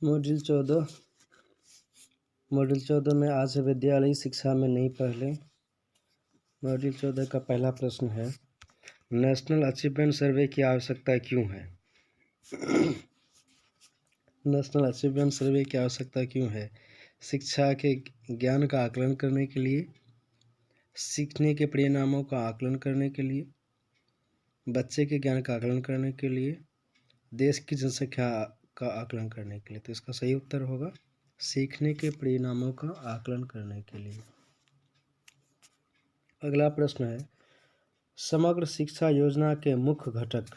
Module 14 में आज विद्यालयी शिक्षा में नहीं पहले मॉड्यूल 14 का पहला प्रश्न है, नेशनल अचीवमेंट सर्वे की आवश्यकता क्यों है? नेशनल अचीवमेंट सर्वे की आवश्यकता क्यों है? शिक्षा के ज्ञान का आकलन करने के लिए, सीखने के परिणामों का आकलन करने के लिए, बच्चे के ज्ञान का आकलन करने के लिए, देश की जनसंख्या का आकलन करने के लिए। तो इसका सही उत्तर होगा सीखने के परिणामों का आकलन करने के लिए। अगला प्रश्न है, समग्र शिक्षा योजना के मुख्य घटक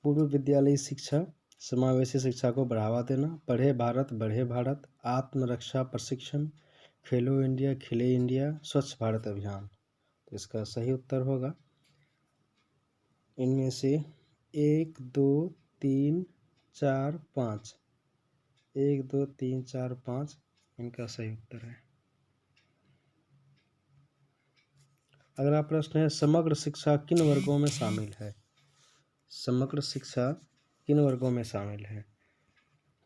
पूर्व विद्यालयी शिक्षा, समावेशी शिक्षा को बढ़ावा देना, पढ़े भारत, आत्मरक्षा प्रशिक्षण, खेलो इंडिया, खिले इंडिया, स्वच्छ भारत अभियान। तो इसका सही उत्तर होगा इनमें से 1, 2, 3, 4, 5। 1, 2, 3, 4, 5 इनका सही उत्तर है। अगला प्रश्न है, समग्र शिक्षा किन वर्गों में शामिल है? समग्र शिक्षा किन वर्गों में शामिल है?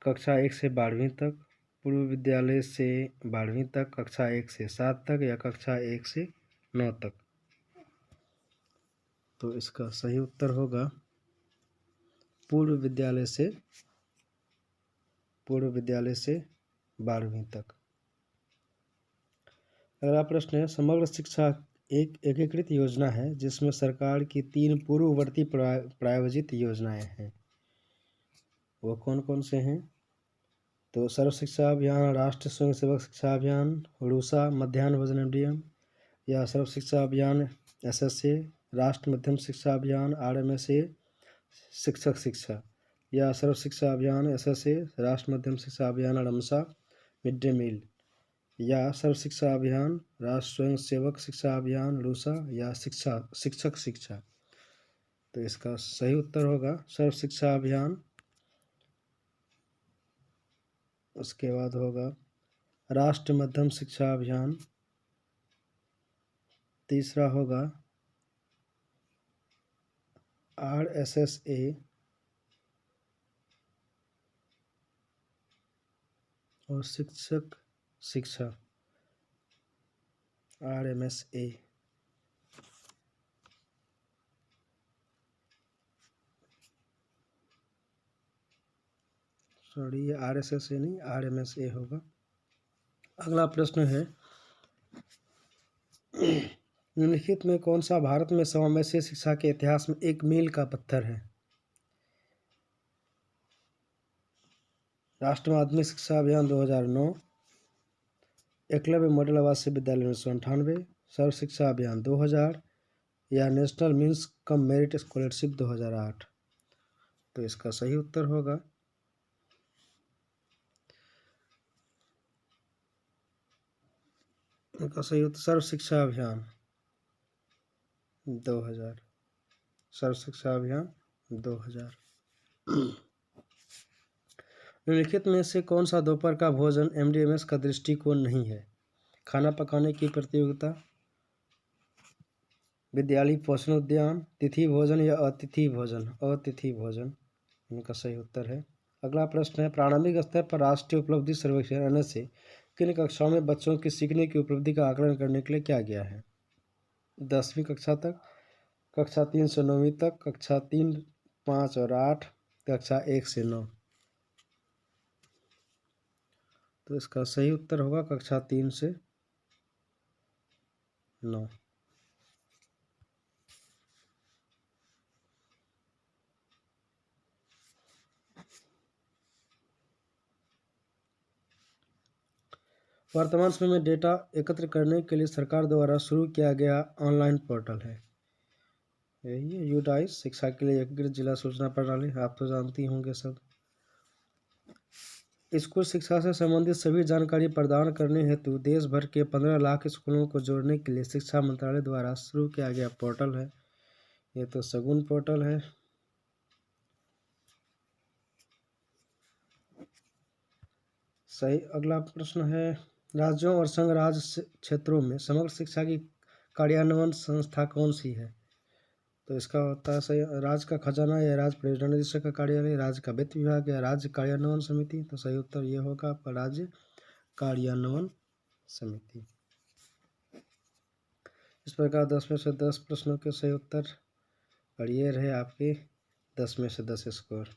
कक्षा 1 से 12वीं तक, पूर्व विद्यालय से 12वीं तक, कक्षा 1 से 7 तक या कक्षा 1 से 9 तक। तो इसका सही उत्तर होगा पूर्व विद्यालय से 12वीं तक। अगला प्रश्न है, समग्र शिक्षा एक एकीकृत योजना है जिसमें सरकार की 3 पूर्ववर्ती प्रायोजित योजनाएं हैं। वो कौन कौन से हैं? तो सर्व शिक्षा अभियान, राष्ट्रीय स्वयंसेवक शिक्षा अभियान, रूसा मध्याह्न भोजन एमडीएम, या सर्व शिक्षा अभियान एसएसए, राष्ट्र मध्यम शिक्षा अभियान आरएमएसए, शिक्षक शिक्षा, या सर्व शिक्षा अभियान एसएसए, राष्ट्र मध्यम शिक्षा अभियान रमसा, मिड डे मील, या सर्व शिक्षा अभियान, राष्ट्र स्वयं सेवक शिक्षा अभियान रूसा, या शिक्षक शिक्षा। तो इसका सही उत्तर होगा सर्व शिक्षा अभियान। उसके बाद होगा राष्ट्र मध्यम शिक्षा अभियान। तीसरा होगा RSSA और शिक्षक शिक्षा RMSA। सॉरी, ये RSSA नहीं RMSA होगा। अगला प्रश्न है, निम्नलिखित में कौन सा भारत में समावेशी शिक्षा के इतिहास में एक मील का पत्थर है? राष्ट्रीय माध्यमिक शिक्षा अभियान 2009, एकलव्य मॉडल आवासीय विद्यालय 1998, सर्व शिक्षा अभियान 2000, या national means cum merit scholarship 2008। तो इसका सही उत्तर होगा सर्व शिक्षा अभियान 2000। सर्व शिक्षा अभियान 2000। निम्नलिखित में से कौन सा दोपहर का भोजन एमडीएमएस का दृष्टिकोण नहीं है? खाना पकाने की प्रतियोगिता, विद्यालय पोषण उद्यान, तिथि भोजन या अतिथि भोजन? अतिथि भोजन इनका सही उत्तर है। अगला प्रश्न है, प्रारंभिक स्तर पर राष्ट्रीय उपलब्धि सर्वेक्षण से किन कक्षाओं में बच्चों की सीखने की उपलब्धि का आकलन करने के लिए किया गया है? 10वीं कक्षा तक, कक्षा 3 से 9वीं तक, कक्षा 3, 5 और 8, कक्षा 1 से 9। तो इसका सही उत्तर होगा कक्षा 3 से 9। वर्तमान समय में डेटा एकत्र करने के लिए सरकार द्वारा शुरू किया गया ऑनलाइन पोर्टल है यही है यूडाइस, शिक्षा के लिए एकीकृत जिला सूचना प्रणाली। आप तो जानती होंगे सब। स्कूल शिक्षा से संबंधित सभी जानकारी प्रदान करने हेतु देश भर के 15 लाख स्कूलों को जोड़ने के लिए शिक्षा मंत्रालय द्वारा शुरू किया गया पोर्टल है। ये तो शगुन पोर्टल है। सही। अगला प्रश्न है, राज्यों और संघ राज्य क्षेत्रों में समग्र शिक्षा की कार्यान्वयन संस्था कौन सी है? तो इसका होता है सही राज्य का खजाना या राज्य परियोजना निदेशक का कार्यालय, राज्य का वित्त विभाग या राज्य कार्यान्वयन समिति। तो सही उत्तर ये होगा आपका राज्य कार्यान्वयन समिति। इस प्रकार 10 में से 10 प्रश्नों के सही उत्तर और ये रहे आपके 10 में से 10 स्कोर।